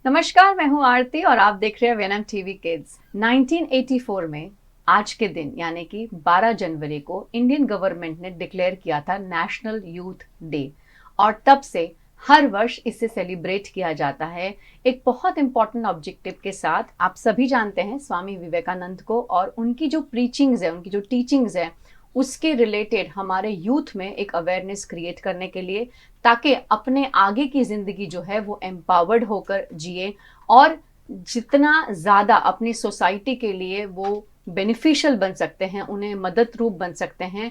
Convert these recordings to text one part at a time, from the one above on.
नमस्कार, मैं हूं आरती और आप देख रहे हैं वेनम टीवी किड्स। 1984 में आज के दिन यानी कि 12 जनवरी को इंडियन गवर्नमेंट ने डिक्लेयर किया था नेशनल यूथ डे और तब से हर वर्ष इसे सेलिब्रेट किया जाता है एक बहुत इंपॉर्टेंट ऑब्जेक्टिव के साथ। आप सभी जानते हैं स्वामी विवेकानंद को और उनकी जो प्रीचिंग्स है, उनकी जो टीचिंग्स है, उसके रिलेटेड हमारे यूथ में एक अवेयरनेस क्रिएट करने के लिए, ताकि अपने आगे की जिंदगी जो है वो एम्पावर्ड होकर जिए और जितना ज़्यादा अपनी सोसाइटी के लिए वो बेनिफिशियल बन सकते हैं, उन्हें मदद रूप बन सकते हैं,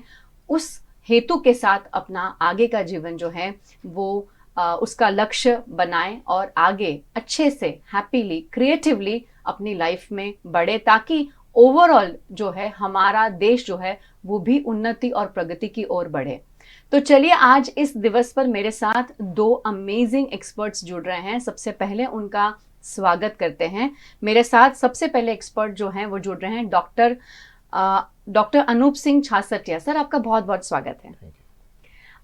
उस हेतु के साथ अपना आगे का जीवन जो है वो उसका लक्ष्य बनाएं और आगे अच्छे से हैप्पीली क्रिएटिवली अपनी लाइफ में बढ़े, ताकि ओवरऑल जो है हमारा देश जो है वो भी उन्नति और प्रगति की ओर बढ़े। तो चलिए आज इस दिवस पर मेरे साथ दो अमेजिंग एक्सपर्ट्स जुड़ रहे हैं। सबसे पहले उनका स्वागत करते हैं। मेरे साथ सबसे पहले एक्सपर्ट जो हैं वो जुड़ रहे हैं डॉक्टर अनूप सिंह छासटिया। सर, आपका बहुत बहुत स्वागत है।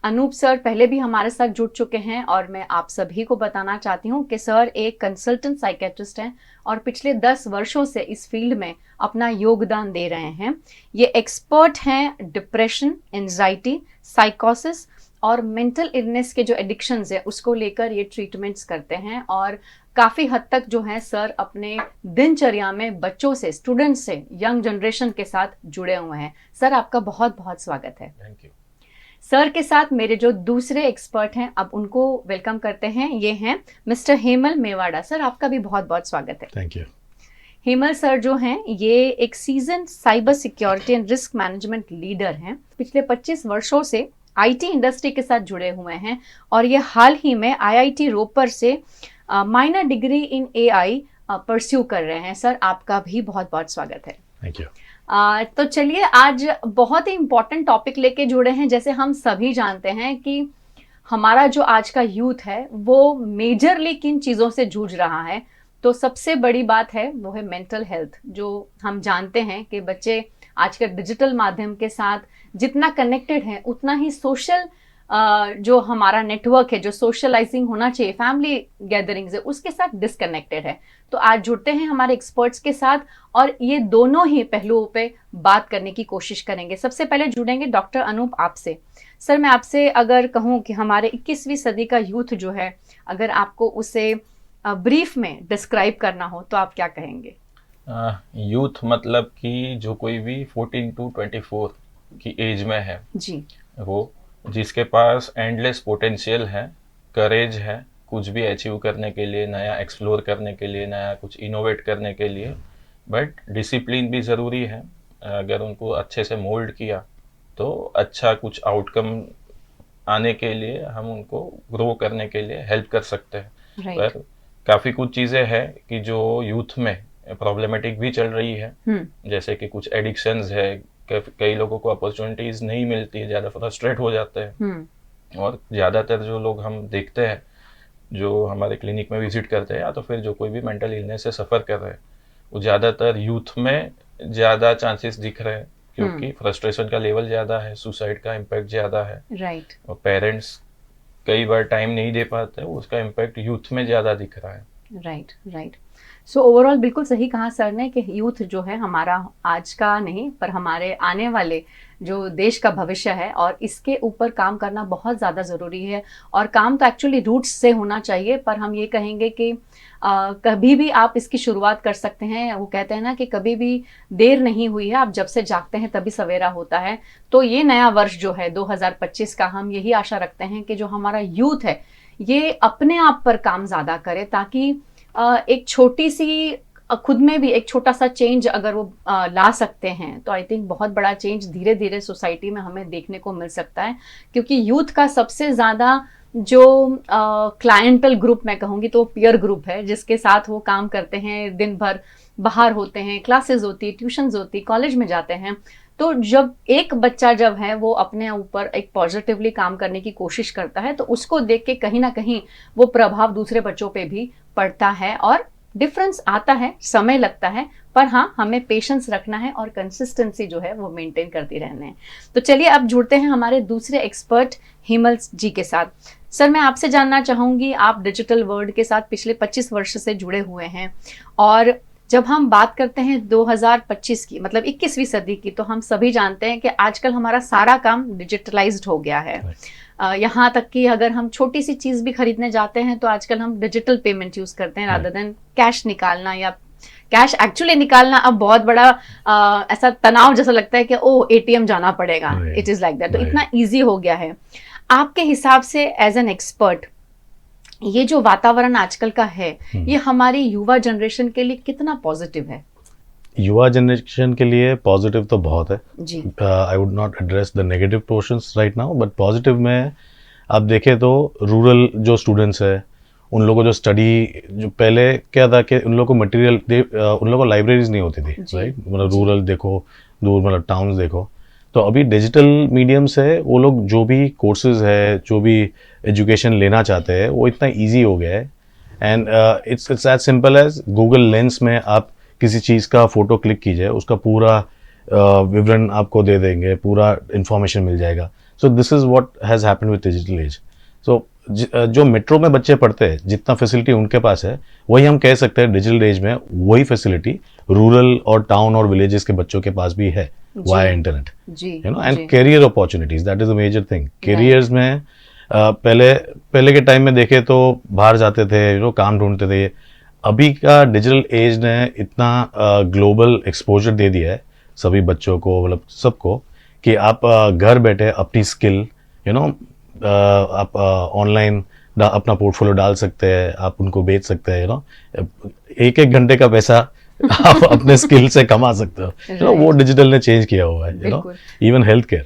अनूप सर पहले भी हमारे साथ जुड़ चुके हैं और मैं आप सभी को बताना चाहती हूँ कि सर एक कंसल्टेंट साइकेट्रिस्ट हैं और पिछले 10 वर्षों से इस फील्ड में अपना योगदान दे रहे हैं। ये एक्सपर्ट हैं डिप्रेशन, एंजाइटी, साइकोसिस और मेंटल इलनेस के जो एडिक्शंस है उसको लेकर ये ट्रीटमेंट्स करते हैं और काफ़ी हद तक जो है सर अपने दिनचर्या में बच्चों से, स्टूडेंट्स से, यंग जनरेशन के साथ जुड़े हुए हैं। सर, आपका बहुत बहुत स्वागत है। Thank you. सर के साथ मेरे जो दूसरे एक्सपर्ट हैं, अब उनको वेलकम करते हैं। ये हैं मिस्टर हेमल मेवाड़ा। सर, आपका भी बहुत बहुत स्वागत है। Thank you. हेमल सर जो हैं ये एक season cyber security and risk management leader हैं। पिछले 25 वर्षों से आईटी इंडस्ट्री के साथ जुड़े हुए हैं और ये हाल ही में आईआईटी रोपर से minor degree in AI pursue कर रहे हैं। सर, आपका भी बहुत बहुत स्वागत है। Thank you. तो चलिए आज बहुत ही इम्पोर्टेंट टॉपिक लेके जुड़े हैं। जैसे हम सभी जानते हैं कि हमारा जो आज का यूथ है वो मेजरली किन चीज़ों से जूझ रहा है, तो सबसे बड़ी बात है वो है मेंटल हेल्थ। जो हम जानते हैं कि बच्चे आज के डिजिटल माध्यम के साथ जितना कनेक्टेड हैं उतना ही सोशल जो हमारा नेटवर्क है, जो सोशलाइजिंग होना चाहिए, फैमिली गैदरिंग्स है, उसके साथ डिसकनेक्टेड है। तो आज जुड़ते हैं हमारे एक्सपर्ट्स के साथ और ये दोनों ही पहलुओं पे बात करने की कोशिश करेंगे। सबसे पहले जुड़ेंगे डॉक्टर अनूप आपसे। सर, मैं आपसे अगर कहूँ कि हमारे 21वीं सदी का यूथ जो है, अगर आपको उसे ब्रीफ में डिस्क्राइब करना हो तो आप क्या कहेंगे? यूथ मतलब कि जो कोई भी 14 to 24 की एज में है जी, वो जिसके पास एंडलेस पोटेंशियल है, करेज है कुछ भी अचीव करने के लिए, नया एक्सप्लोर करने के लिए, नया कुछ इनोवेट करने के लिए, बट डिसिप्लिन भी ज़रूरी है। अगर उनको अच्छे से मोल्ड किया तो अच्छा कुछ आउटकम आने के लिए हम उनको ग्रो करने के लिए हेल्प कर सकते हैं। राइट। पर काफ़ी कुछ चीज़ें हैं कि जो यूथ में प्रॉब्लमेटिक भी चल रही है, जैसे कि कुछ एडिक्शंस है, कई लोगों को अपॉर्चुनिटीज नहीं मिलती है, ज़्यादा फ्रस्ट्रेट हो जाते हैं। और ज़्यादातर जो लोग हम देखते हैं जो हमारे क्लिनिक में विजिट करते हैं या तो फिर जो कोई भी मेंटल इलनेस से सफ़र कर रहे हैं, वो ज़्यादातर यूथ में ज़्यादा चांसेस दिख रहे हैं क्योंकि फ्रस्ट्रेशन का लेवल ज़्यादा है, सुसाइड का इम्पैक्ट ज़्यादा है। राइट। और पेरेंट्स कई बार टाइम नहीं दे पाते, उसका इम्पैक्ट यूथ में ज़्यादा दिख रहा है। Right, right. सो ओवरऑल बिल्कुल सही कहा सर ने कि यूथ जो है हमारा आज का नहीं पर हमारे आने वाले जो देश का भविष्य है और इसके ऊपर काम करना बहुत ज़्यादा ज़रूरी है। और काम तो एक्चुअली रूट्स से होना चाहिए, पर हम ये कहेंगे कि कभी भी आप इसकी शुरुआत कर सकते हैं। वो कहते हैं ना कि कभी भी देर नहीं हुई है, आप जब से जागते हैं तभी सवेरा होता है। तो ये नया वर्ष जो है 2025 का, हम यही आशा रखते हैं कि जो हमारा यूथ है ये अपने आप पर काम ज़्यादा करे, ताकि एक छोटी सी खुद में भी एक छोटा सा चेंज अगर वो ला सकते हैं तो आई थिंक बहुत बड़ा चेंज धीरे धीरे सोसाइटी में हमें देखने को मिल सकता है। क्योंकि यूथ का सबसे ज़्यादा जो क्लाइंटल ग्रुप मैं कहूँगी तो पीयर ग्रुप है, जिसके साथ वो काम करते हैं, दिन भर बाहर होते हैं, क्लासेस होती, ट्यूशन्स होती, कॉलेज में जाते हैं। तो जब एक बच्चा जब है वो अपने ऊपर एक पॉजिटिवली काम करने की कोशिश करता है तो उसको देख के कहीं ना कहीं वो प्रभाव दूसरे बच्चों पे भी पड़ता है और डिफरेंस आता है, समय लगता है, पर हाँ, हमें पेशेंस रखना है और कंसिस्टेंसी जो है वो मेंटेन करती रहना है। तो चलिए अब जुड़ते हैं हमारे दूसरे एक्सपर्ट हेमल जी के साथ। सर, मैं आपसे जानना चाहूंगी, आप डिजिटल वर्ल्ड के साथ पिछले 25 वर्ष से जुड़े हुए हैं, और जब हम बात करते हैं 2025 की, मतलब 21वीं सदी की, तो हम सभी जानते हैं कि आजकल हमारा सारा काम डिजिटलाइज्ड हो गया है। यहाँ तक कि अगर हम छोटी सी चीज भी खरीदने जाते हैं तो आजकल हम डिजिटल पेमेंट यूज करते हैं रादर देन कैश निकालना, या कैश एक्चुअली निकालना अब बहुत बड़ा ऐसा तनाव जैसा लगता है कि ओ एटीएम जाना पड़ेगा, इट इज लाइक दैट। तो इतना ईजी हो गया है। आपके हिसाब से एज एन एक्सपर्ट, ये जो वातावरण आजकल का है, ये हमारी युवा जनरेशन के लिए कितना पॉजिटिव है? युवा जनरेशन के लिए पॉजिटिव तो बहुत है जी। I would not address the negative portions right now, but positive में आप देखें तो रूरल जो स्टूडेंट्स है, उन लोगों को जो स्टडी, जो पहले क्या था कि उन लोगों को मटेरियल, उन लोगों को लाइब्रेरीज नहीं होती थी, राइट? मतलब रूरल देखो, दूर मतलब टाउन्स देखो, तो अभी डिजिटल मीडियम से वो लोग जो भी कोर्सेज है, जो भी एजुकेशन लेना चाहते हैं, वो इतना ईजी हो गया है। And it's as simple as Google lens में आप किसी चीज़ का फोटो क्लिक कीजिए, उसका पूरा विवरण आपको दे देंगे, पूरा इंफॉर्मेशन मिल जाएगा। So this is what has happened with digital age. So जो मेट्रो में बच्चे पढ़ते हैं, जितना फैसिलिटी उनके पास है, वही हम कह सकते हैं डिजिटल एज में वही फैसिलिटी रूरल और टाउन और विलेजेस के बच्चों के पास भी है via internet, you know. And career opportunities, that is the major thing. Careers में पहले के टाइम में देखे तो बाहर जाते थे, यू नो, काम ढूंढते थे। अभी का डिजिटल एज ने इतना ग्लोबल एक्सपोजर दे दिया है सभी बच्चों को, मतलब सबको, कि आप घर बैठे अपनी स्किल, यू नो, आप ऑनलाइन अपना पोर्टफोलियो डाल सकते हैं, आप उनको बेच सकते हैं, यू नो, एक घंटे का पैसा आप अपने स्किल से कमा सकते हो। you know, वो डिजिटल ने चेंज किया हुआ है, you know. Even health care,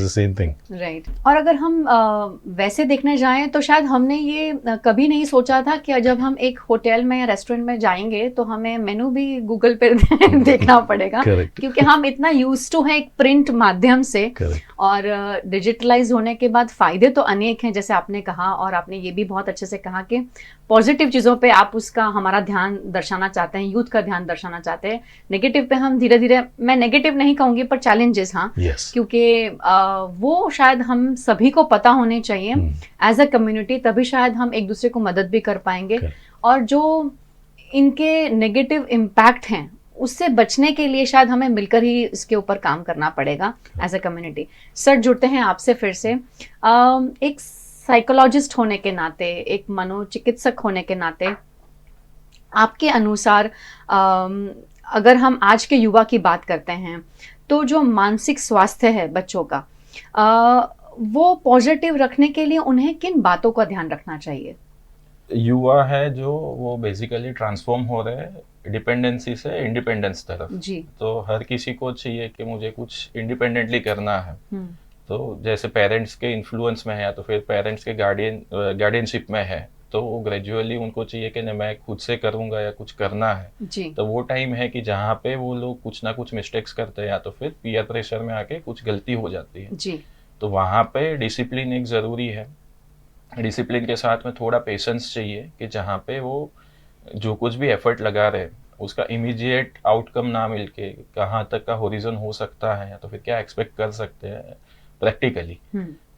same thing, right. और अगर हम वैसे देखने जाएं तो शायद हमने ये कभी नहीं सोचा था कि जब हम एक होटल में या रेस्टोरेंट में जाएंगे तो हमें मेनू भी गूगल पे देखना पड़ेगा, क्योंकि हम इतना यूज्ड टू है एक प्रिंट माध्यम से। और डिजिटलाइज होने के बाद फायदे तो अनेक हैं, जैसे आपने कहा, और आपने ये भी बहुत अच्छे से कहा कि पॉजिटिव चीज़ों पे आप उसका हमारा ध्यान दर्शाना चाहते हैं, यूथ का ध्यान दर्शाना चाहते हैं। नेगेटिव पे हम धीरे धीरे, मैं नेगेटिव नहीं कहूँगी पर चैलेंजेस, हाँ, क्योंकि वो शायद हम सभी को पता होने चाहिए एज अ कम्युनिटी, तभी शायद हम एक दूसरे को मदद भी कर पाएंगे। और जो इनके नेगेटिव इम्पैक्ट हैं उससे बचने के लिए शायद हमें मिलकर ही इसके ऊपर काम करना पड़ेगा एज अ कम्युनिटी। सर, जुड़ते हैं आपसे फिर से। एक साइकोलॉजिस्ट होने के नाते, एक मनोचिकित्सक होने के नाते, आपके अनुसार अगर हम आज के युवा की बात करते हैं तो जो मानसिक स्वास्थ्य है बच्चों का, वो पॉजिटिव रखने के लिए उन्हें किन बातों का ध्यान रखना चाहिए? युवा है जो, वो बेसिकली ट्रांसफॉर्म हो रहे हैं डिपेंडेंसी से इंडिपेंडेंस तरफ जी। तो हर किसी को चाहिए कि मुझे कुछ इंडिपेंडेंटली करना है। तो जैसे पेरेंट्स के इन्फ्लुएंस में है या तो फिर पेरेंट्स के गार्डियनशिप में है, तो वो ग्रेजुअली उनको चाहिए कि नहीं, मैं खुद से करूंगा या कुछ करना है जी। तो वो टाइम है कि जहाँ पे वो लोग कुछ ना कुछ मिस्टेक्स करते हैं या तो फिर पीयर प्रेशर में आके कुछ गलती हो जाती है जी। तो वहाँ पे डिसिप्लिन एक ज़रूरी है। डिसिप्लिन के साथ में थोड़ा पेशेंस चाहिए कि जहाँ पे वो जो कुछ भी एफर्ट लगा रहे उसका इमीडिएट आउटकम ना मिलके कहाँ तक का होरिजन हो सकता है या तो फिर क्या एक्सपेक्ट कर सकते हैं प्रैक्टिकली,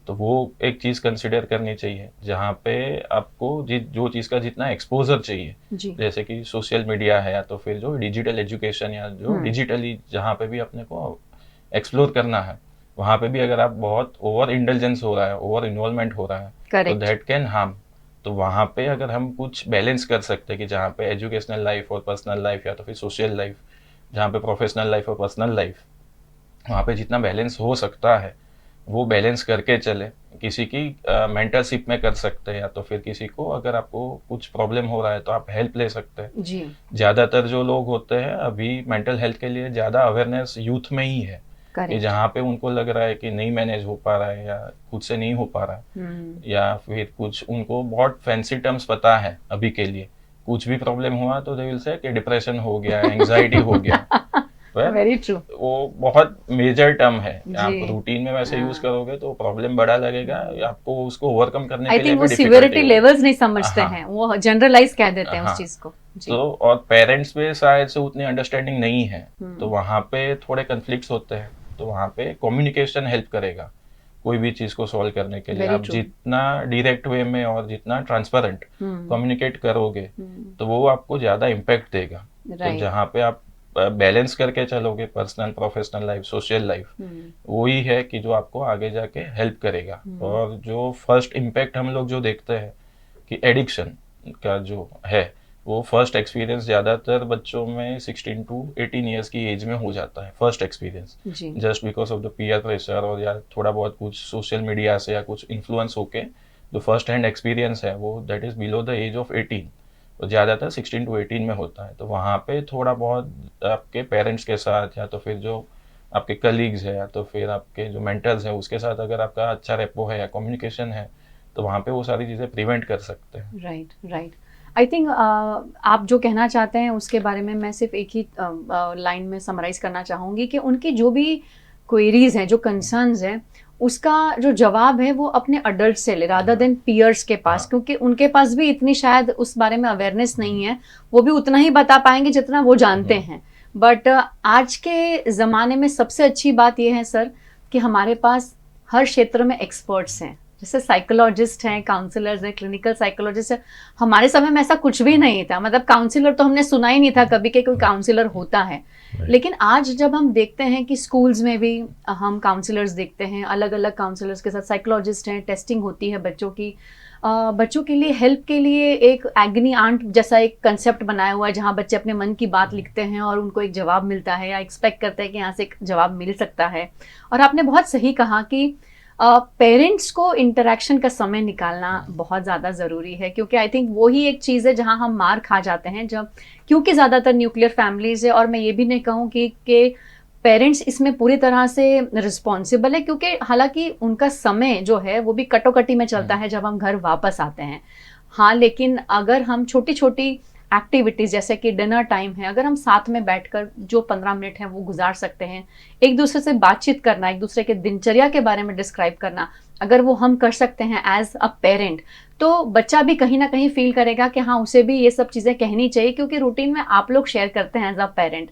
तो वो एक चीज़ कंसिडर करनी चाहिए। जहाँ पे आपको जो चीज़ का जितना एक्सपोजर चाहिए, जैसे कि सोशल मीडिया है या तो फिर जो डिजिटल एजुकेशन या जो डिजिटली जहाँ पे भी अपने को एक्सप्लोर करना है, वहाँ पे भी अगर आप बहुत ओवर इंटेलिजेंस हो रहा है, ओवर इन्वॉल्वमेंट हो रहा है, तो दैट कैन हार्म। तो वहाँ पे अगर हम कुछ बैलेंस कर सकते हैं कि जहाँ पे एजुकेशनल लाइफ और पर्सनल लाइफ या तो फिर सोशल लाइफ, जहाँ पे प्रोफेशनल लाइफ और पर्सनल लाइफ, वहाँ पे जितना बैलेंस हो सकता है वो बैलेंस करके चले। किसी की मेंटरशिप में कर सकते हैं या तो फिर किसी को अगर आपको कुछ प्रॉब्लम हो रहा है तो आप हेल्प ले सकते हैं जी। ज़्यादातर जो लोग होते हैं अभी मेंटल हेल्थ के लिए ज़्यादा अवेयरनेस यूथ में ही है कि जहाँ पे उनको लग रहा है कि नहीं मैनेज हो पा रहा है या खुद से नहीं हो पा रहा है या फिर कुछ उनको बहुत फैंसी टर्म्स पता है अभी के लिए, कुछ भी प्रॉब्लम हुआ तो दे विल से कि डिप्रेशन हो गया, एंजाइटी हो गया। Very true. वो बहुत मेजर टर्म है, आप रूटीन में वैसे यूज करोगे तो प्रॉब्लम बड़ा लगेगा, आपको उसको ओवरकम करने के लिए वो सिवियरिटी लेवल्स नहीं समझते हैं, वो जनरलाइज कह देते हैं उस चीज को। तो और पेरेंट्स में शायद से उतनी अंडरस्टैंडिंग नहीं है, तो वहाँ पे थोड़े कन्फ्लिक्ट्स होते हैं। तो वहाँ पे कम्युनिकेशन हेल्प करेगा कोई भी चीज को सॉल्व करने के लिए। आप जितना डायरेक्ट वे में और जितना ट्रांसपेरेंट कम्युनिकेट करोगे तो वो आपको ज्यादा इम्पैक्ट देगा। तो जहाँ पे आप बैलेंस करके चलोगे personal professional life social life, वही है कि जो आपको आगे जाके हेल्प करेगा। और जो फर्स्ट इम्पैक्ट हम लोग जो देखते हैं कि एडिक्शन का जो है वो फर्स्ट एक्सपीरियंस ज्यादातर बच्चों में 16 to 18 ईयर्स की एज में हो जाता है। First experience just because of the peer pressure और या थोड़ा बहुत कुछ सोशल मीडिया से या कुछ इन्फ्लुएंस होके जो फर्स्ट हैंड एक्सपीरियंस है वो that is below the age of 18, तो ज़्यादातर 16 to 18 में होता है। तो वहाँ पे थोड़ा बहुत आपके पेरेंट्स के साथ या तो फिर जो आपके कलीग्स है या तो फिर आपके जो मेंटर्स है उसके साथ अगर आपका अच्छा रेपो है या कम्युनिकेशन है तो वहाँ पे वो सारी चीज़ें प्रिवेंट कर सकते हैं। राइट। आई थिंक आप जो कहना चाहते हैं उसके बारे में मैं सिर्फ एक ही लाइन में समराइज करना चाहूँगी कि उनकी जो भी क्वेरीज हैं, जो कंसर्न्स हैं, उसका जो जवाब है वो अपने अडल्ट से ले रादर देन पीयर्स के पास, क्योंकि उनके पास भी इतनी शायद उस बारे में अवेयरनेस नहीं है। वो भी उतना ही बता पाएंगे जितना वो जानते हैं। बट आज के ज़माने में सबसे अच्छी बात यह है सर कि हमारे पास हर क्षेत्र में एक्सपर्ट्स हैं, जैसे साइकोलॉजिस्ट हैं, काउंसलर्स हैं, क्लिनिकल साइकोलॉजिस्ट हैं। हमारे समय में ऐसा कुछ भी नहीं था, मतलब काउंसलर तो हमने सुना ही नहीं था कभी कि कोई काउंसलर होता है। लेकिन आज जब हम देखते हैं कि स्कूल्स में भी हम काउंसलर्स देखते हैं, अलग अलग काउंसलर्स के साथ साइकोलॉजिस्ट हैं, टेस्टिंग होती है बच्चों की। बच्चों के लिए हेल्प के लिए एक एग्नी आंट जैसा एक कंसेप्ट बनाया हुआ है जहाँ बच्चे अपने मन की बात लिखते हैं और उनको एक जवाब मिलता है या एक्सपेक्ट करते हैं कि यहाँ से एक जवाब मिल सकता है। और आपने बहुत सही कहा कि पेरेंट्स को इंटरेक्शन का समय निकालना बहुत ज़्यादा ज़रूरी है, क्योंकि आई थिंक वो ही एक चीज़ है जहाँ हम मार खा जाते हैं जब, क्योंकि ज़्यादातर न्यूक्लियर फैमिलीज है। और मैं ये भी नहीं कहूँ कि पेरेंट्स इसमें पूरी तरह से रिस्पॉन्सिबल है, क्योंकि हालांकि उनका समय जो है वो भी कटोकटी में चलता है जब हम घर वापस आते हैं। हाँ, लेकिन अगर हम छोटी छोटी एक्टिविटीज़ जैसे कि डिनर टाइम है, अगर हम साथ में बैठकर जो 15 मिनट हैं वो गुजार सकते हैं, एक दूसरे से बातचीत करना, एक दूसरे के दिनचर्या के बारे में डिस्क्राइब करना, अगर वो हम कर सकते हैं एज अ पेरेंट, तो बच्चा भी कहीं ना कहीं फील करेगा कि हाँ उसे भी ये सब चीज़ें कहनी चाहिए, क्योंकि रूटीन में आप लोग शेयर करते हैं एज अ पेरेंट।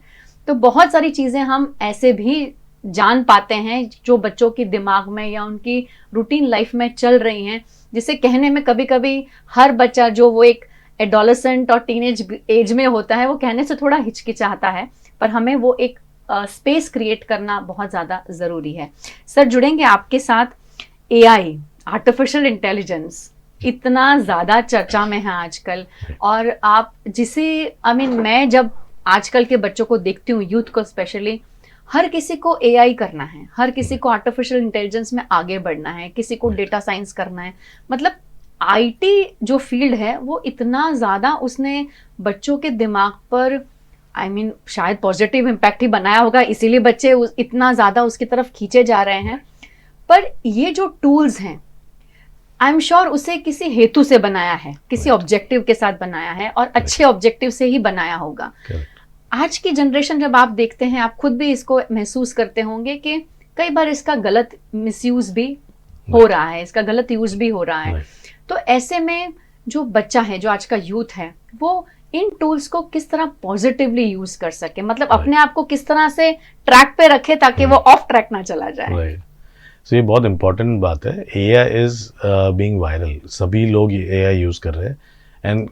तो बहुत सारी चीज़ें हम ऐसे भी जान पाते हैं जो बच्चों की दिमाग में या उनकी रूटीन लाइफ में चल रही हैं, जिसे कहने में कभी कभी हर बच्चा जो वो एक एडोलेसेंट और टीनेज एज में होता है वो कहने से थोड़ा हिचकिचाता है, पर हमें वो एक स्पेस क्रिएट करना बहुत ज़्यादा ज़रूरी है। सर, जुड़ेंगे आपके साथ। एआई, आर्टिफिशियल इंटेलिजेंस इतना ज़्यादा चर्चा में है आजकल, और आप जिसे मैं जब आजकल के बच्चों को देखती हूँ, यूथ को स्पेशली, हर किसी को एआई करना है, हर किसी को आर्टिफिशियल इंटेलिजेंस में आगे बढ़ना है, किसी को डेटा साइंस करना है। मतलब आईटी जो फील्ड है वो इतना ज़्यादा उसने बच्चों के दिमाग पर शायद पॉजिटिव इम्पैक्ट ही बनाया होगा, इसीलिए बच्चे इतना ज़्यादा उसकी तरफ खींचे जा रहे हैं। पर ये जो टूल्स हैं, आई एम श्योर उसे किसी हेतु से बनाया है, किसी ऑब्जेक्टिव के साथ बनाया है, और अच्छे ऑब्जेक्टिव से ही बनाया होगा। आज की जनरेशन जब आप देखते हैं, आप खुद भी इसको महसूस करते होंगे कि कई बार इसका गलत मिसयूज भी हो रहा है, इसका गलत यूज भी हो रहा है। तो ऐसे में जो बच्चा है, जो आज का यूथ है, वो इन टूल्स को किस तरह पॉजिटिवली यूज कर सके, मतलब अपने आप को किस तरह से ट्रैक पे रखे ताकि वो ऑफ ट्रैक ना चला जाए। So, ये बहुत इंपॉर्टेंट बात है। AI इज बीइंग वायरल, सभी लोग AI यूज कर रहे हैं, एंड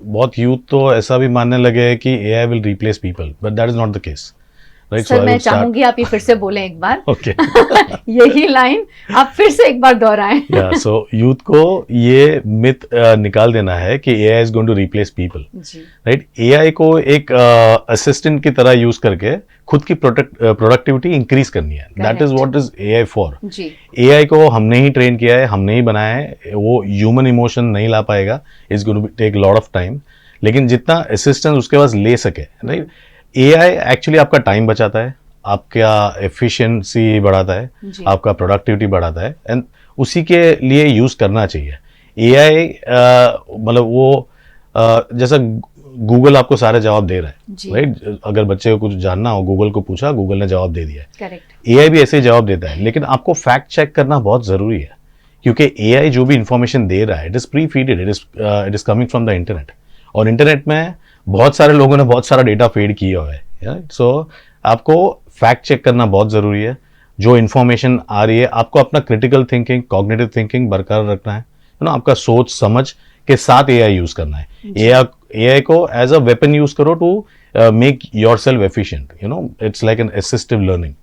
बहुत यूथ तो ऐसा भी मानने लगे हैं कि AI will replace people, but that is not the case. Sir, मैं चाहूंगी आप ये फिर से बोलें एक बार। Okay. यही लाइन आप फिर से एक बार दोहराएं। सो यूथ को ये मिथ निकाल देना है कि AI is going to replace people, right. AI को एक असिस्टेंट की तरह यूज करके खुद की प्रोडक्टिविटी इंक्रीज करनी है। That is what is AI for. AI को हमने ही ट्रेन किया है, हमने ही बनाया है, वो ह्यूमन इमोशन नहीं ला पाएगा, it's going to take lot of time. लेकिन जितना असिस्टेंस उसके पास ले सके, राइट। AI एक्चुअली आपका टाइम बचाता है, आपका एफिशिएंसी बढ़ाता है, आपका प्रोडक्टिविटी बढ़ाता है, एंड उसी के लिए यूज करना चाहिए। AI मतलब वो जैसा गूगल आपको सारे जवाब दे रहा है, राइट। अगर बच्चे को कुछ जानना हो, गूगल को पूछा, गूगल ने जवाब दे दिया। करेक्ट। AI भी ऐसे ही जवाब देता है, लेकिन आपको फैक्ट चेक करना बहुत जरूरी है, क्योंकि AI जो भी इंफॉर्मेशन दे रहा है, it is pre feeded, it is coming from the internet, और इंटरनेट में बहुत सारे लोगों ने बहुत सारा डेटा फीड किया हुआ है, सो आपको फैक्ट चेक करना बहुत ज़रूरी है। जो इन्फॉर्मेशन आ रही है, आपको अपना क्रिटिकल थिंकिंग, कॉग्निटिव थिंकिंग बरकरार रखना है, आपका सोच समझ के साथ एआई यूज करना है। एआई को एज अ वेपन यूज करो to make yourself efficient, it's like an assistive learning.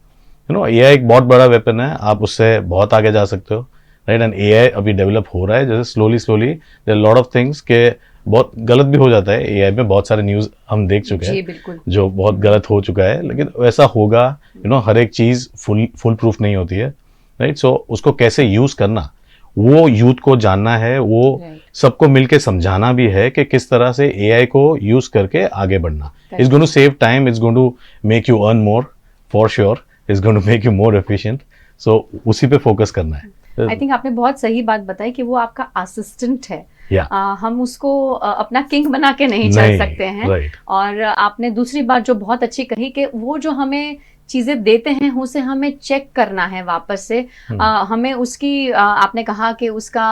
AI एक बहुत बड़ा वेपन है, आप उससे बहुत आगे जा सकते हो, राइट। एंड एआई अभी डेवलप हो रहा है, जैसे slowly there lot of things के बहुत गलत भी हो जाता है एआई में। बहुत सारे न्यूज़ हम देख चुके हैं जो बहुत गलत हो चुका है, लेकिन वैसा होगा, हर एक चीज़ फुल प्रूफ नहीं होती है, राइट। सो उसको कैसे यूज़ करना, वो यूथ को जानना है, वो सबको मिलके समझाना भी है कि किस तरह से एआई को यूज़ करके आगे बढ़ना। It's going to save time, it's going to make you earn more for sure, it's going to make you more efficient. So उसी पे फोकस करना है। आई थिंक आपने बहुत सही बात बताई कि वो आपका असिस्टेंट है। हम उसको अपना किंग बना के नहीं चल सकते हैं। और आपने दूसरी बात जो बहुत अच्छी कही कि वो जो हमें चीजें देते हैं उसे हमें चेक करना है वापस से। हमें उसकी आपने कहा कि उसका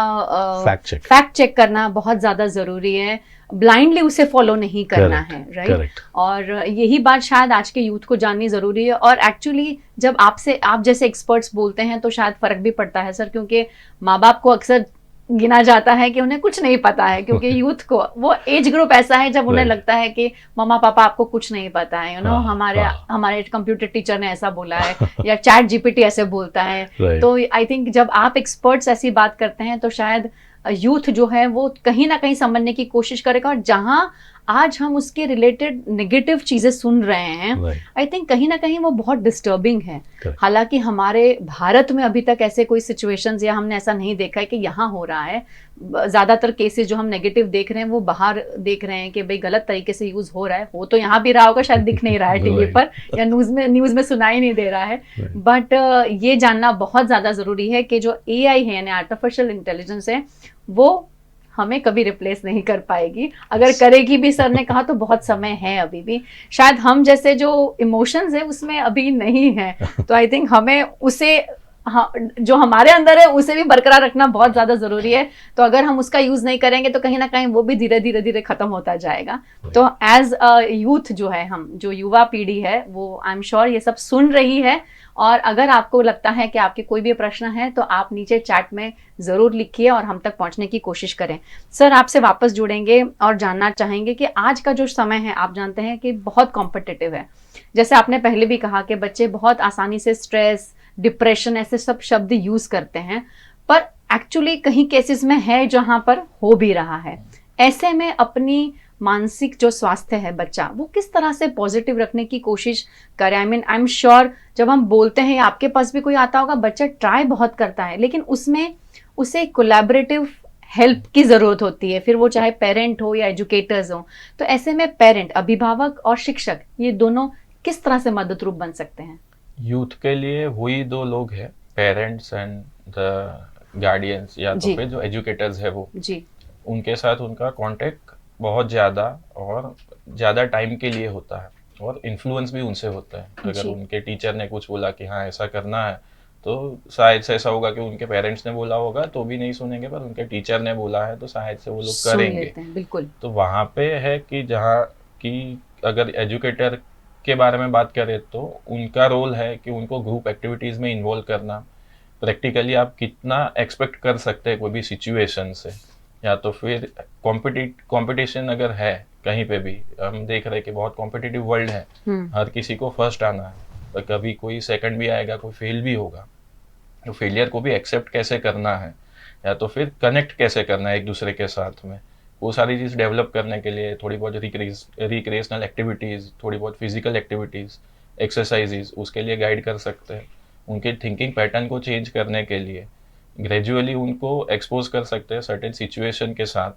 फैक्ट चेक करना बहुत ज्यादा जरूरी है, ब्लाइंडली उसे फॉलो नहीं करना है, राइट। और यही बात शायद आज के यूथ को जाननी जरूरी है। और एक्चुअली जब आप जैसे एक्सपर्ट्स बोलते हैं तो शायद फर्क भी पड़ता है सर, क्योंकि माँ बाप को अक्सर गिना जाता है कि उन्हें कुछ नहीं पता है, क्योंकि यूथ को वो एज ग्रुप ऐसा है जब उन्हें लगता है कि मम्मा पापा आपको कुछ नहीं पता है, हमारे कंप्यूटर टीचर ने ऐसा बोला है या चैट जीपीटी ऐसे बोलता है। तो आई थिंक जब आप एक्सपर्ट्स ऐसी बात करते हैं तो शायद यूथ जो है वो कहीं ना कहीं समझने की कोशिश करेगा। और जहां आज हम उसके रिलेटेड नेगेटिव चीजें सुन रहे हैं, आई थिंक कहीं ना कहीं वो बहुत डिस्टर्बिंग है। हालांकि हमारे भारत में अभी तक ऐसे कोई सिचुएशंस या हमने ऐसा नहीं देखा है कि यहाँ हो रहा है। ज्यादातर केसेस जो हम नेगेटिव देख रहे हैं वो बाहर देख रहे हैं कि भाई गलत तरीके से यूज हो रहा है। हो तो यहाँ भी रहा होगा, शायद दिख नहीं रहा है टीवी पर या न्यूज में सुनाई नहीं दे रहा है। बट ये जानना बहुत ज्यादा जरूरी है कि जो एआई है यानी आर्टिफिशियल इंटेलिजेंस है वो हमें कभी रिप्लेस नहीं कर पाएगी। अगर करेगी भी, सर ने कहा, तो बहुत समय है अभी भी। शायद हम जैसे जो इमोशंस है उसमें अभी नहीं है, तो आई थिंक हमें उसे जो हमारे अंदर है उसे भी बरकरार रखना बहुत ज्यादा जरूरी है। तो अगर हम उसका यूज नहीं करेंगे तो कहीं ना कहीं वो भी धीरे धीरे खत्म होता जाएगा। तो एज अ यूथ जो है, हम जो युवा पीढ़ी है वो आई एम श्योर ये सब सुन रही है। और अगर आपको लगता है कि आपके कोई भी प्रश्न है तो आप नीचे चैट में जरूर लिखिए और हम तक पहुंचने की कोशिश करें। सर आपसे वापस जुड़ेंगे और जानना चाहेंगे कि आज का जो समय है आप जानते हैं कि बहुत कॉम्पिटिटिव है। जैसे आपने पहले भी कहा कि बच्चे बहुत आसानी से स्ट्रेस, डिप्रेशन ऐसे सब शब्द यूज करते हैं, पर एक्चुअली कहीं केसेस में है जहां पर हो भी रहा है। ऐसे में अपनी मानसिक जो स्वास्थ्य है बच्चा, वो किस तरह से पॉजिटिव रखने की कोशिश करे। आई एम श्योर जब हम बोलते हैं, आपके पास भी कोई आता होगा, बच्चा ट्राई बहुत करता है लेकिन उसमें उसे कोलैबोरेटिव हेल्प की जरूरत होती है, फिर वो चाहे पेरेंट हो या एजुकेटर्स हो। तो ऐसे में पेरेंट, अभिभावक और शिक्षक, ये दोनों किस तरह से मदद रूप बन सकते हैं? यूथ के लिए वही दो लोग हैं, पेरेंट्स एंड द गार्डियंस, या तो फिर जो एजुकेटर्स है वो जी। उनके साथ उनका कांटेक्ट बहुत ज़्यादा और ज़्यादा टाइम के लिए होता है और इन्फ्लुएंस भी उनसे होता है। अगर उनके टीचर ने कुछ बोला कि हाँ ऐसा करना है, तो शायद से ऐसा होगा कि उनके पेरेंट्स ने बोला होगा तो भी नहीं सुनेंगे, पर उनके टीचर ने बोला है तो शायद से वो लोग करेंगे। बिल्कुल। तो वहाँ पे है कि जहाँ की अगर एजुकेटर के बारे में बात करें तो उनका रोल है कि उनको ग्रुप एक्टिविटीज़ में इन्वॉल्व करना। प्रैक्टिकली आप कितना एक्सपेक्ट कर सकते हैं कोई भी सिचुएशन से, या तो फिर कंपटीशन अगर है कहीं पे भी, हम देख रहे हैं कि बहुत कॉम्पिटिटिव वर्ल्ड है, हर किसी को फर्स्ट आना है, पर कभी कोई सेकंड भी आएगा, कोई फेल भी होगा। तो फेलियर को भी एक्सेप्ट कैसे करना है, या तो फिर कनेक्ट कैसे करना है एक दूसरे के साथ में, वो सारी चीज़ डेवलप करने के लिए थोड़ी बहुत रिक्रिएशनल एक्टिविटीज़, थोड़ी बहुत फिजिकल एक्टिविटीज़, एक्सरसाइजेज उसके लिए गाइड कर सकते हैं। उनके थिंकिंग पैटर्न को चेंज करने के लिए ग्रेजुअली उनको एक्सपोज कर सकते हैं सर्टेन सिचुएशन के साथ,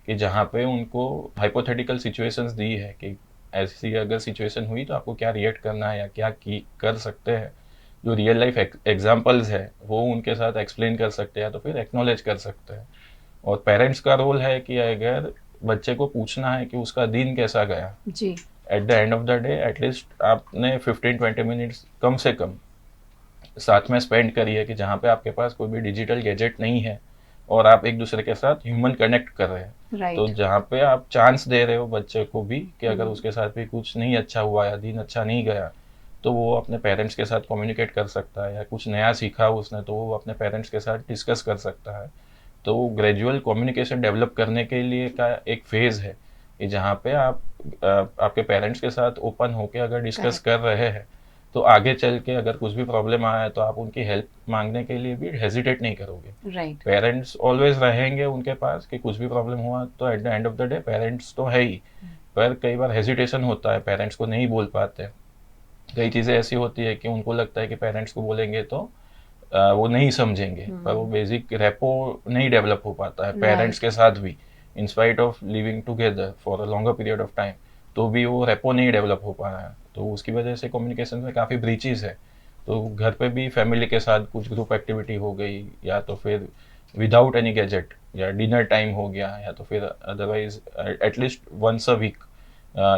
कि जहाँ पे उनको हाइपोथेटिकल सिचुएशंस दी है कि ऐसी अगर सिचुएशन हुई तो आपको क्या रिएक्ट करना है या क्या कर सकते हैं। जो रियल लाइफ एग्जाम्पल्स है वो उनके साथ एक्सप्लेन कर सकते हैं, तो फिर एक्नॉलेज कर सकते हैं। और पेरेंट्स का रोल है कि अगर बच्चे को पूछना है कि उसका दिन कैसा गया जी, at the end of the day at least आपने 15-20 मिनट्स कम से कम साथ में स्पेंड करिए, कि जहाँ पे आपके पास कोई भी डिजिटल गैजेट नहीं है और आप एक दूसरे के साथ ह्यूमन कनेक्ट कर रहे हैं। राइट। तो जहाँ पे आप चांस दे रहे हो बच्चे को भी कि अगर उसके साथ भी कुछ नहीं अच्छा हुआ या दिन अच्छा नहीं गया तो वो अपने पेरेंट्स के साथ कम्युनिकेट कर सकता है, या कुछ नया सीखा उसने तो वो अपने पेरेंट्स के साथ डिस्कस कर सकता है। तो ग्रेजुअल कम्युनिकेशन डेवलप करने के लिए का एक फेज है कि जहाँ पे आप आपके पेरेंट्स के साथ ओपन होके अगर डिस्कस कर रहे हैं तो आगे चल के अगर कुछ भी प्रॉब्लम आया तो आप उनकी हेल्प मांगने के लिए भी हेजिटेट नहीं करोगे। राइट। पेरेंट्स ऑलवेज रहेंगे उनके पास कि कुछ भी प्रॉब्लम हुआ तो eight the end of the day parents तो है ही, पर कई बार हेजिटेशन होता है, पेरेंट्स को नहीं बोल पाते। कई चीज़ें ऐसी होती है कि उनको लगता है कि पेरेंट्स को बोलेंगे तो वो नहीं समझेंगे, पर वो बेसिक रेपो नहीं डेवलप हो पाता है पेरेंट्स के साथ भी, in spite of living together for a longer period of time, तो भी वो रेपो नहीं डेवलप हो पा रहा है। तो उसकी वजह से कम्युनिकेशन में काफ़ी ब्रीचेस है। तो घर पे भी फैमिली के साथ कुछ ग्रुप एक्टिविटी हो गई, या तो फिर विदाउट एनी गैजेट, या डिनर टाइम हो गया, या तो फिर otherwise at least once a week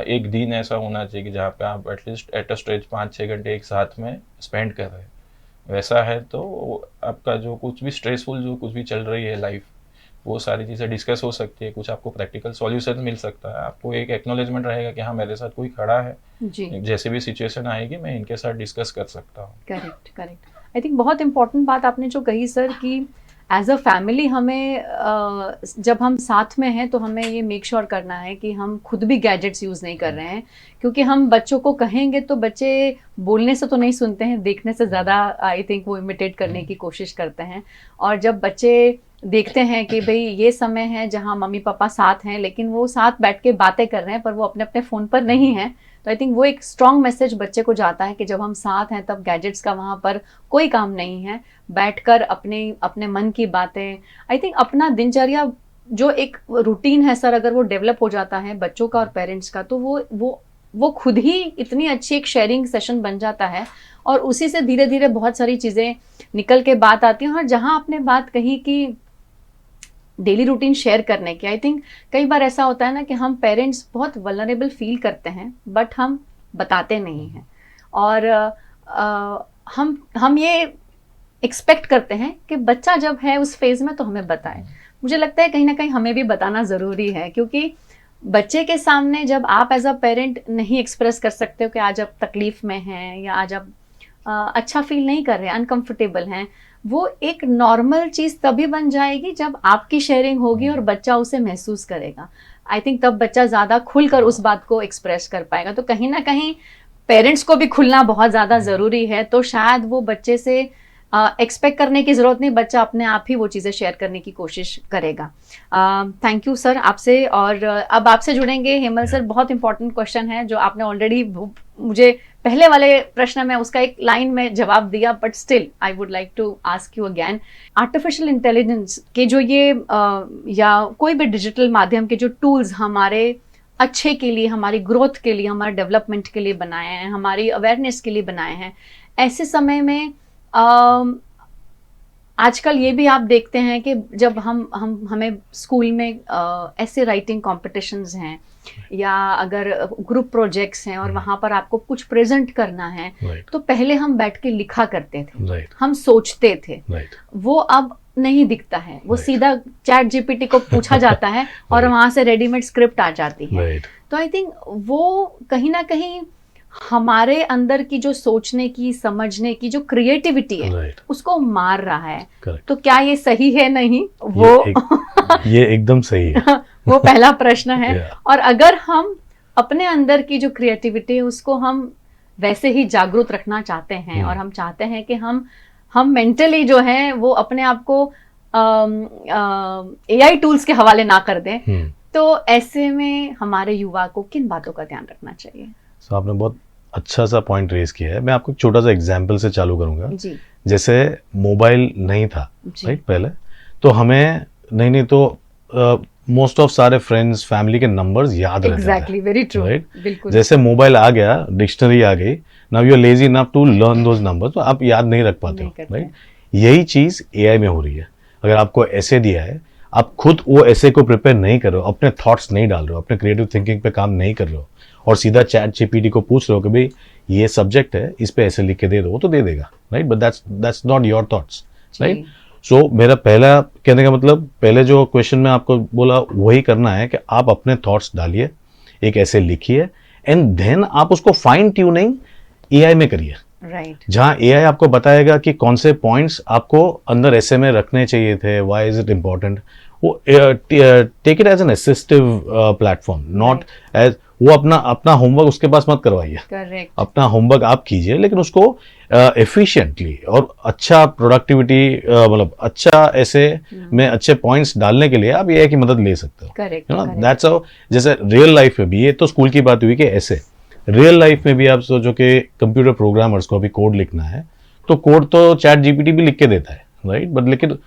एक दिन ऐसा होना चाहिए कि जहाँ पे आप एटलीस्ट एट अ स्ट्रेच 5-6 घंटे एक साथ में स्पेंड कर रहे हैं। वैसा है तो आपका जो कुछ भी स्ट्रेसफुल जो कुछ भी चल रही है लाइफ, वो सारी चीज़ें डिस्कस हो सकती है, कुछ आपको प्रैक्टिकल सॉल्यूशन मिल सकता है, आपको एक एक्नॉलेजमेंट रहेगा कि हाँ मेरे साथ कोई खड़ा है जी। जैसे भी सिचुएशन आएगी मैं इनके साथ डिस्कस कर सकता हूँ। Correct correct. आई थिंक बहुत इंपॉर्टेंट बात आपने जो कही सर कि एज अ फैमिली हमें जब हम साथ में हैं तो हमें ये मेक श्योर करना है कि हम खुद भी गैजेट्स यूज़ नहीं कर रहे हैं, क्योंकि हम बच्चों को कहेंगे तो बच्चे बोलने से तो नहीं सुनते हैं, देखने से ज़्यादा आई थिंक वो इमिटेट करने की कोशिश करते हैं। और जब बच्चे देखते हैं कि भाई ये समय है जहाँ मम्मी पापा साथ हैं लेकिन वो साथ बैठ के बातें कर रहे हैं पर वो अपने अपने फ़ोन पर नहीं हैं, तो आई थिंक वो एक स्ट्रॉन्ग मैसेज बच्चे को जाता है कि जब हम साथ हैं तब गैजेट्स का वहाँ पर कोई काम नहीं है, बैठकर अपने मन की बातें, आई थिंक अपना दिनचर्या जो एक रूटीन है सर अगर वो डेवलप हो जाता है बच्चों का और पेरेंट्स का, तो वो खुद ही इतनी अच्छी एक शेयरिंग सेशन बन जाता है और उसी से धीरे धीरे बहुत सारी चीज़ें निकल के बात आती हैं। और जहाँ आपने बात कही कि डेली रूटीन शेयर करने की, आई थिंक कई बार ऐसा होता है ना कि हम पेरेंट्स बहुत वल्नरेबल फील करते हैं बट हम बताते नहीं हैं, और हम ये एक्सपेक्ट करते हैं कि बच्चा जब है उस फेज में तो हमें बताए। मुझे लगता है कहीं ना कहीं हमें भी बताना ज़रूरी है, क्योंकि बच्चे के सामने जब आप एज अ पेरेंट नहीं एक्सप्रेस कर सकते हो कि आज आप तकलीफ़ में हैं या आज आप अच्छा फील नहीं कर रहे हैं, अनकंफर्टेबल हैं, वो एक नॉर्मल चीज़ तभी बन जाएगी जब आपकी शेयरिंग होगी और बच्चा उसे महसूस करेगा। आई थिंक तब बच्चा ज़्यादा खुलकर उस बात को एक्सप्रेस कर पाएगा। तो कहीं ना कहीं पेरेंट्स को भी खुलना बहुत ज़्यादा ज़रूरी है, तो शायद वो बच्चे से एक्सपेक्ट करने की ज़रूरत नहीं, बच्चा अपने आप ही वो चीज़ें शेयर करने की कोशिश करेगा। थैंक यू सर आपसे, और अब आपसे जुड़ेंगे हेमल सर। बहुत इंपॉर्टेंट क्वेश्चन है जो आपने ऑलरेडी मुझे पहले वाले प्रश्न में उसका एक लाइन में जवाब दिया, but still I would like to ask you again. Artificial intelligence के जो ये या कोई भी डिजिटल माध्यम के जो टूल्स हमारे अच्छे के लिए, हमारी ग्रोथ के लिए, हमारे डेवलपमेंट के लिए बनाए हैं, हमारी अवेयरनेस के लिए बनाए हैं, ऐसे समय में आजकल ये भी आप देखते हैं कि जब हमें स्कूल में ऐसे राइटिंग कॉम्पिटिशन्स हैं या अगर ग्रुप प्रोजेक्ट्स हैं और वहाँ पर आपको कुछ प्रेजेंट करना है, तो पहले हम बैठ के लिखा करते थे, हम सोचते थे, वो अब नहीं दिखता है, वो सीधा चैट जीपीटी को पूछा जाता है और वहाँ से रेडीमेड स्क्रिप्ट आ जाती है। तो आई थिंक वो कहीं ना कहीं हमारे अंदर की जो सोचने की, समझने की जो क्रिएटिविटी है उसको मार रहा है। तो क्या ये सही है? नहीं, ये एकदम सही है। वो पहला प्रश्न है। और अगर हम अपने अंदर की जो क्रिएटिविटी है उसको हम वैसे ही जागरूक रखना चाहते हैं और हम चाहते हैं कि हम मेंटली जो है वो अपने आप को एआई टूल्स के हवाले ना कर दें, तो ऐसे में हमारे युवा को किन बातों का ध्यान रखना चाहिए? So, आपने बहुत अच्छा सा पॉइंट रेज किया है। मैं आपको एक छोटा सा एग्जांपल से चालू करूंगा जी। जैसे मोबाइल नहीं था राइट पहले, तो हमें नहीं तो मोस्ट ऑफ सारे फ्रेंड्स फैमिली के नंबर्स याद रहते थे। एग्जैक्टली, वेरी ट्रू, बिल्कुल। जैसे मोबाइल आ गया, डिक्शनरी आ गई, now you are lazy enough to learn those numbers, तो आप याद नहीं रख पाते हो राइट। यही चीज एआई में हो रही है। अगर आपको ऐसे दिया है, आप खुद वो ऐसे को प्रिपेयर नहीं कर रहे हो, अपने थॉट्स नहीं डाल रहे हो, अपने क्रिएटिव थिंकिंग पे काम नहीं कर रहे हो और सीधा चैट जीपीटी को पूछ रहे हो कि भाई ये सब्जेक्ट है, इस पे ऐसे लिख के दे दो, वो तो दे देगा right, but that's not your thoughts right. So मेरा पहला कहने का मतलब, पहले जो क्वेश्चन में आपको बोला वही करना है कि आप अपने थॉट्स डालिए, एक ऐसे लिखिए, एंड देन आप उसको फाइन ट्यूनिंग एआई में करिए। राइट। जहां एआई आपको बताएगा कि कौन से पॉइंट्स आपको अंदर ऐसे में रखने चाहिए थे, व्हाई इज इट इम्पोर्टेंट, वो take it as an assistive platform, not as वो अपना होमवर्क उसके पास मत करवाइए। करेक्ट। अपना होमवर्क आप कीजिए, लेकिन उसको एफिशिएंटली और अच्छा प्रोडक्टिविटी मतलब अच्छा ऐसे में अच्छे पॉइंट्स डालने के लिए आप एआई की मदद ले सकते हो। Correct. You know that's how, जैसे रियल लाइफ में भी, ये तो स्कूल की बात हुई कि ऐसे रियल लाइफ में भी आप सोचो कि कंप्यूटर प्रोग्रामर्स को अभी कोड लिखना है, तो कोड तो चैट जीपीटी भी लिख के देता है, राइट, बट लेकिन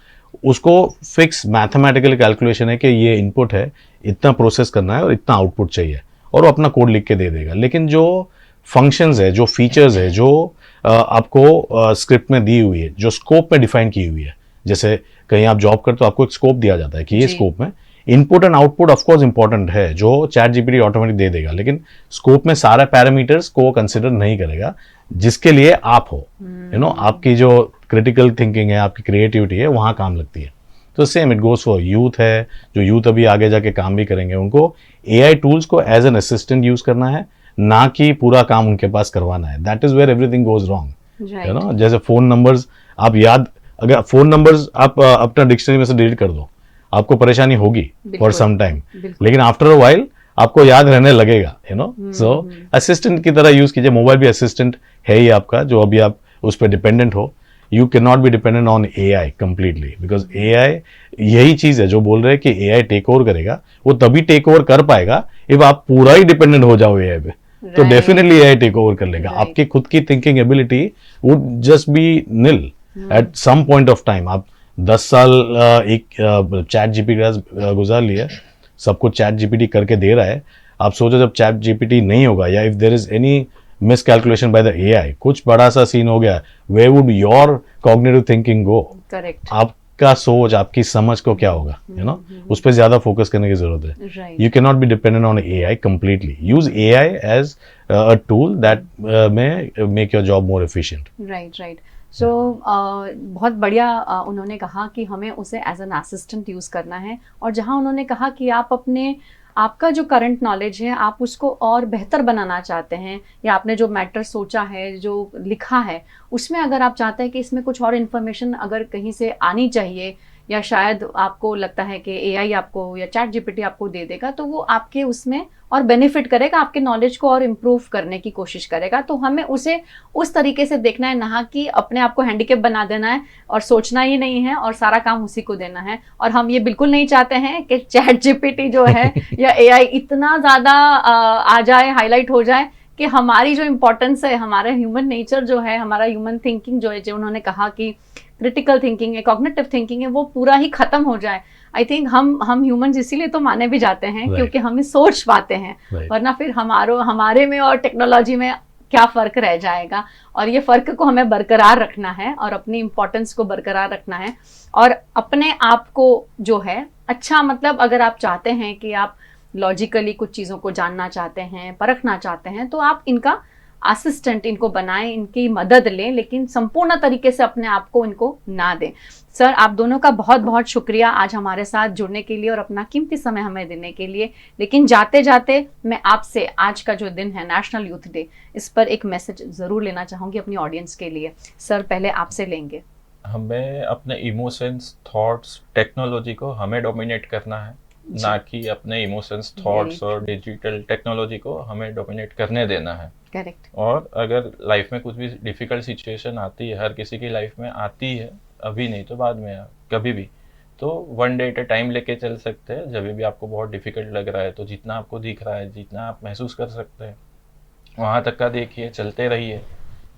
उसको फिक्स मैथमेटिकल कैलकुलेशन है कि ये इनपुट है, इतना प्रोसेस करना है और इतना आउटपुट चाहिए, और वो अपना कोड लिख के दे देगा। लेकिन जो फंक्शंस है, जो फीचर्स है, जो आपको स्क्रिप्ट में दी हुई है, जो स्कोप में डिफाइन की हुई है, जैसे कहीं आप जॉब करते हो आपको एक स्कोप दिया जाता है कि ये स्कोप में input and output of course important है, जो चैट जीपीटी ऑटोमेटिक दे देगा, लेकिन स्कोप में सारे पैरामीटर्स को कंसिडर नहीं करेगा जिसके लिए आप हो। यू नो आपकी जो क्रिटिकल थिंकिंग है, आपकी क्रिएटिविटी है, वहां काम लगती है। तो same it goes for youth है, जो यूथ अभी आगे जाके काम भी करेंगे, उनको एआई टूल्स को एज एन असिस्टेंट यूज करना है, ना कि पूरा काम उनके पास करवाना है। That is where everything goes wrong. You know जैसे फोन नंबर्स आप याद, अगर फोन नंबर्स आप अपना डिक्शनरी में से डिलीट कर दो, आपको परेशानी होगी फॉर सम टाइम, लेकिन आफ्टर अ व्हाइल आपको याद रहने लगेगा। यू नो सो असिस्टेंट की तरह यूज कीजिए। मोबाइल भी असिस्टेंट है ही आपका, जो अभी आप उस पर डिपेंडेंट हो। You can not be dependent on AI completely, because AI यही चीज है जो बोल रहे हैं कि एआई टेक ओवर करेगा। वो तभी टेक ओवर कर पाएगा इफ आप पूरा ही डिपेंडेंट हो जाओ एआई पे, तो डेफिनेटली एआई टेक ओवर कर लेगा। आपकी खुद की thinking ability would just be nil at some point of time. आप 10 साल एक चैट जीपीटी गुजार लिया, सब कुछ चैट जीपीटी करके दे रहा है। आप सोचो जब चैट जीपीटी नहीं होगा, या if there is any miscalculation by the AI, कुछ बड़ा सा सीन हो गया, where would your cognitive thinking go? Correct. आपका सोच, आपकी समझ को क्या होगा? यू नो उस पर ज्यादा फोकस करने की जरूरत है। You can not be dependent on AI completely. Use AI as a tool that may make your job more efficient. Right. So बहुत बढ़िया उन्होंने कहा कि हमें उसे एज एन असिस्टेंट यूज़ करना है, और जहाँ उन्होंने कहा कि आप आपका जो करंट नॉलेज है आप उसको और बेहतर बनाना चाहते हैं, या आपने जो मैटर सोचा है, जो लिखा है, उसमें अगर आप चाहते हैं कि इसमें कुछ और इन्फॉर्मेशन अगर कहीं से आनी चाहिए, या शायद आपको लगता है कि एआई आपको या चैट जीपीटी आपको दे देगा, तो वो आपके उसमें और बेनिफिट करेगा, आपके नॉलेज को और इम्प्रूव करने की कोशिश करेगा। तो हमें उसे उस तरीके से देखना है, ना कि अपने आप को हैंडीकैप बना देना है और सोचना ही नहीं है और सारा काम उसी को देना है। और हम ये बिल्कुल नहीं चाहते हैं कि चैट जीपीटी जो है या एआई इतना ज़्यादा आ जाए, हाईलाइट हो जाए कि हमारी जो इम्पोर्टेंस है, हमारा ह्यूमन नेचर जो है, हमारा ह्यूमन थिंकिंग जो है, जो उन्होंने कहा कि क्रिटिकल थिंकिंग है, कॉग्निटिव थिंकिंग है, वो पूरा ही खत्म हो जाए। आई थिंक हम ह्यूमंस इसीलिए तो माने भी जाते हैं, क्योंकि हम सोच पाते हैं, वरना फिर हमारे में और टेक्नोलॉजी में क्या फ़र्क रह जाएगा। और ये फ़र्क को हमें बरकरार रखना है और अपनी इम्पोर्टेंस को बरकरार रखना है, और अपने आप को जो है अच्छा, मतलब अगर आप चाहते हैं कि आप लॉजिकली कुछ चीज़ों को जानना चाहते हैं, परखना चाहते हैं, तो आप इनका असिस्टेंट इनको बनाएं, इनकी मदद लें, लेकिन संपूर्ण तरीके से अपने आप को इनको ना दें। सर, आप दोनों का बहुत बहुत शुक्रिया आज हमारे साथ जुड़ने के लिए और अपना कीमती समय हमें देने के लिए। लेकिन जाते जाते मैं आपसे आज का जो दिन है नेशनल यूथ डे, इस पर एक मैसेज ज़रूर लेना चाहूँगी अपनी ऑडियंस के लिए। सर, पहले आपसे लेंगे। हमें अपने इमोशंस, थॉट्स, टेक्नोलॉजी को हमें डोमिनेट करना है, ना कि अपने इमोशंस, थॉट्स और डिजिटल टेक्नोलॉजी को हमें डोमिनेट करने देना है। करेक्ट। और अगर लाइफ में कुछ भी डिफिकल्ट सिचुएशन आती है, हर किसी की लाइफ में आती है, अभी नहीं तो बाद में, कभी भी, तो one day at a time लेके चल सकते हैं। जब भी आपको बहुत डिफिकल्ट लग रहा है, तो जितना आपको दिख रहा है, जितना आप महसूस कर सकते हैं, वहाँ तक का देखिए, चलते रहिए।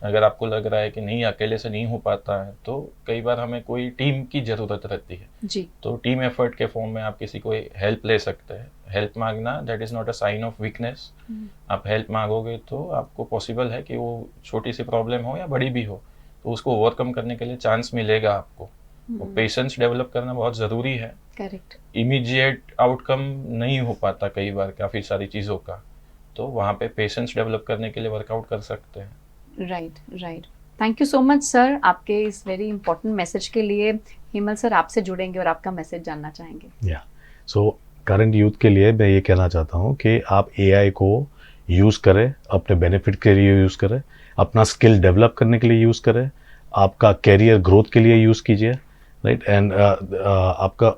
अगर आपको लग रहा है कि नहीं, अकेले से नहीं हो पाता है, तो कई बार हमें कोई टीम की ज़रूरत रहती है जी। तो टीम एफर्ट के फॉर्म में आप किसी को हेल्प ले सकते हैं। हेल्प मांगना that is not a sign of weakness. आप हेल्प मांगोगे तो आपको पॉसिबल है कि वो छोटी सी प्रॉब्लम हो या बड़ी भी हो, तो उसको ओवरकम करने के लिए चांस मिलेगा आपको। पेशेंस डेवलप करना बहुत ज़रूरी है। करेक्ट। इमीडिएट आउटकम नहीं हो पाता कई बार काफ़ी सारी चीज़ों का, तो वहाँ पे पेशेंस डेवलप करने के लिए वर्कआउट कर सकते हैं। Right. Thank you so much sir, आपके इस वेरी इंपॉर्टेंट मैसेज के लिए। हिमल सर आपसे जुड़ेंगे और आपका मैसेज जानना चाहेंगे। सो करंट यूथ के लिए मैं ये कहना चाहता हूँ कि आप AI को यूज़ करें, अपने बेनिफिट के लिए यूज़ करें, अपना स्किल डेवलप करने के लिए यूज़ करें, आपका कैरियर ग्रोथ के लिए यूज़ कीजिए, राइट। एंड आपका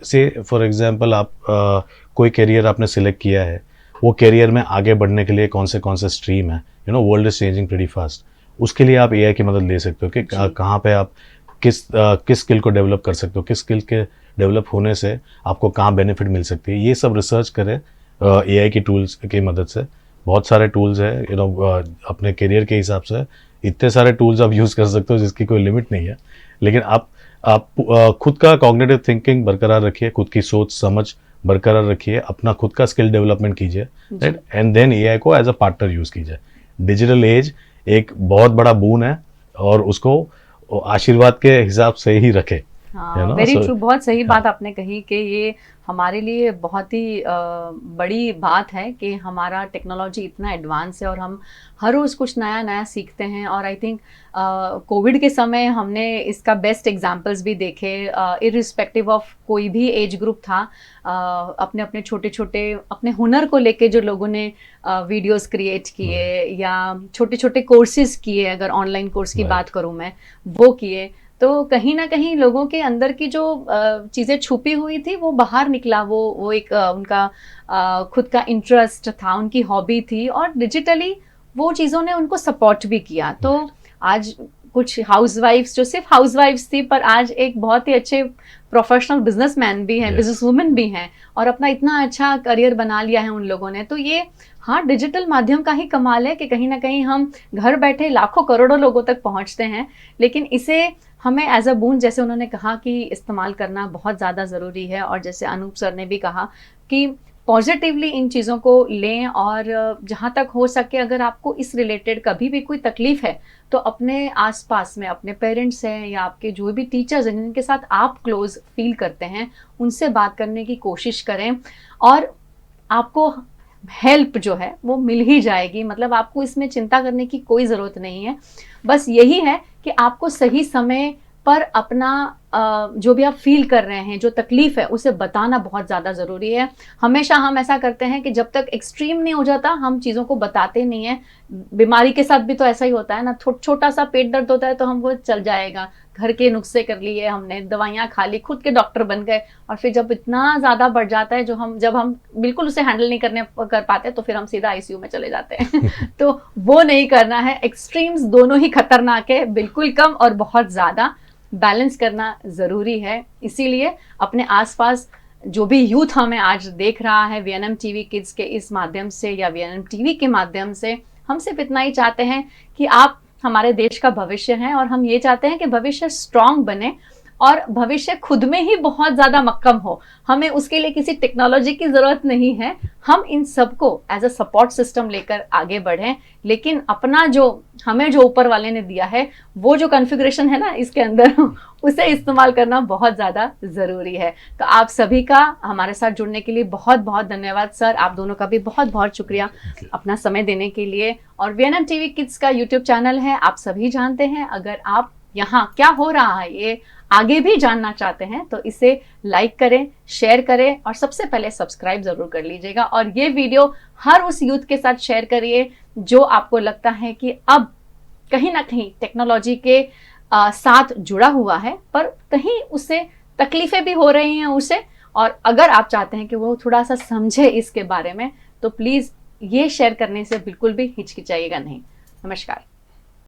से फॉर एग्जांपल आप कोई कैरियर आपने सिलेक्ट किया है, वो कैरियर में आगे बढ़ने के लिए कौन से स्ट्रीम है, world is changing pretty fast, उसके लिए आप AI की मदद ले सकते हो कि कहाँ पे आप किस स्किल को डेवलप कर सकते हो, किस स्किल के डेवलप होने से आपको कहाँ बेनिफिट मिल सकती है, ये सब रिसर्च करें AI की टूल्स की मदद से। बहुत सारे टूल्स है, अपने करियर के हिसाब से इतने सारे टूल्स आप यूज़ कर सकते हो जिसकी कोई लिमिट नहीं है। लेकिन आप खुद का कॉग्निटिव थिंकिंग बरकरार रखिए, खुद की सोच समझ बरकरार रखिए, अपना खुद का स्किल डेवलपमेंट कीजिए, राइट। एंड देन AI को एज अ पार्टनर यूज़ कीजिए। डिजिटल एज एक बहुत बड़ा बून है और उसको आशीर्वाद के हिसाब से ही रखे। वेरी ट्रू, बहुत सही बात आपने कही कि ये हमारे लिए बहुत ही बड़ी बात है कि हमारा टेक्नोलॉजी इतना एडवांस है और हम हर रोज़ कुछ नया नया सीखते हैं। और आई थिंक कोविड के समय हमने इसका बेस्ट एग्जांपल्स भी देखे, इरिस्पेक्टिव ऑफ कोई भी एज ग्रुप था, अपने अपने छोटे छोटे अपने हुनर को लेके जो लोगों ने वीडियोस क्रिएट किए या छोटे छोटे कोर्सेज किए, अगर ऑनलाइन कोर्स की बात करूँ मैं, वो किए, तो कहीं ना कहीं लोगों के अंदर की जो चीज़ें छुपी हुई थी वो बाहर निकला। वो एक उनका खुद का इंटरेस्ट था, उनकी हॉबी थी, और डिजिटली वो चीज़ों ने उनको सपोर्ट भी किया। तो आज कुछ हाउसवाइफ्स जो सिर्फ हाउसवाइफ्स थी, पर आज एक बहुत ही अच्छे प्रोफेशनल बिजनेसमैन भी हैं, बिजनेस वुमेन भी हैं, और अपना इतना अच्छा करियर बना लिया है उन लोगों ने। तो ये हाँ, डिजिटल माध्यम का ही कमाल है कि कहीं ना कहीं हम घर बैठे लाखों करोड़ों लोगों तक पहुंचते हैं, लेकिन इसे हमें एज अ बून, जैसे उन्होंने कहा, कि इस्तेमाल करना बहुत ज़्यादा ज़रूरी है। और जैसे अनूप सर ने भी कहा कि पॉजिटिवली इन चीज़ों को लें, और जहाँ तक हो सके अगर आपको इस रिलेटेड कभी भी कोई तकलीफ़ है तो अपने आसपास में अपने पेरेंट्स हैं या आपके जो भी टीचर्स हैं जिनके साथ आप क्लोज फील करते हैं, उनसे बात करने की कोशिश करें, और आपको हेल्प जो है वो मिल ही जाएगी। मतलब आपको इसमें चिंता करने की कोई ज़रूरत नहीं है। बस यही है कि आपको सही समय पर अपना जो भी आप फील कर रहे हैं, जो तकलीफ है, उसे बताना बहुत ज़्यादा ज़रूरी है। हमेशा हम ऐसा करते हैं कि जब तक एक्सट्रीम नहीं हो जाता हम चीज़ों को बताते नहीं हैं। बीमारी के साथ भी तो ऐसा ही होता है ना, छोटा सा पेट दर्द होता है तो हमको चल जाएगा, घर के नुस्खे कर लिए हमने, दवाइयाँ खा ली, खुद के डॉक्टर बन गए, और फिर जब इतना ज़्यादा बढ़ जाता है जब हम बिल्कुल उसे हैंडल नहीं कर पाते तो फिर हम सीधा ICU में चले जाते हैं। तो वो नहीं करना है। एक्सट्रीम्स दोनों ही खतरनाक है, बिल्कुल कम और बहुत ज़्यादा, बैलेंस करना ज़रूरी है। इसीलिए अपने आसपास जो भी यूथ हमें आज देख रहा है VNM TV किड्स के इस माध्यम से या VNM TV के माध्यम से, हम सिर्फ इतना ही चाहते हैं कि आप हमारे देश का भविष्य हैं, और हम ये चाहते हैं कि भविष्य स्ट्रांग बने और भविष्य खुद में ही बहुत ज़्यादा मक्कम हो। हमें उसके लिए किसी टेक्नोलॉजी की ज़रूरत नहीं है, हम इन सबको एज अ सपोर्ट सिस्टम लेकर आगे बढ़ें। लेकिन अपना जो हमें जो ऊपर वाले ने दिया है, वो जो कॉन्फ़िगरेशन है ना इसके अंदर, उसे इस्तेमाल करना बहुत ज़्यादा ज़रूरी है। तो आप सभी का हमारे साथ जुड़ने के लिए बहुत बहुत धन्यवाद सर। आप दोनों का भी बहुत बहुत शुक्रिया अपना समय देने के लिए। और VNM TV किड्स का YouTube चैनल है, आप सभी जानते हैं। अगर आप यहाँ क्या हो रहा है ये आगे भी जानना चाहते हैं तो इसे लाइक करें, शेयर करें, और सबसे पहले सब्सक्राइब ज़रूर कर लीजिएगा। और ये वीडियो हर उस यूथ के साथ शेयर करिए जो आपको लगता है कि अब कहीं ना कहीं टेक्नोलॉजी के साथ जुड़ा हुआ है, पर कहीं उससे तकलीफ़ें भी हो रही हैं उसे, और अगर आप चाहते हैं कि वो थोड़ा सा समझे इसके बारे में, तो प्लीज़ ये शेयर करने से बिल्कुल भी हिचकिचाइएगा नहीं। नमस्कार।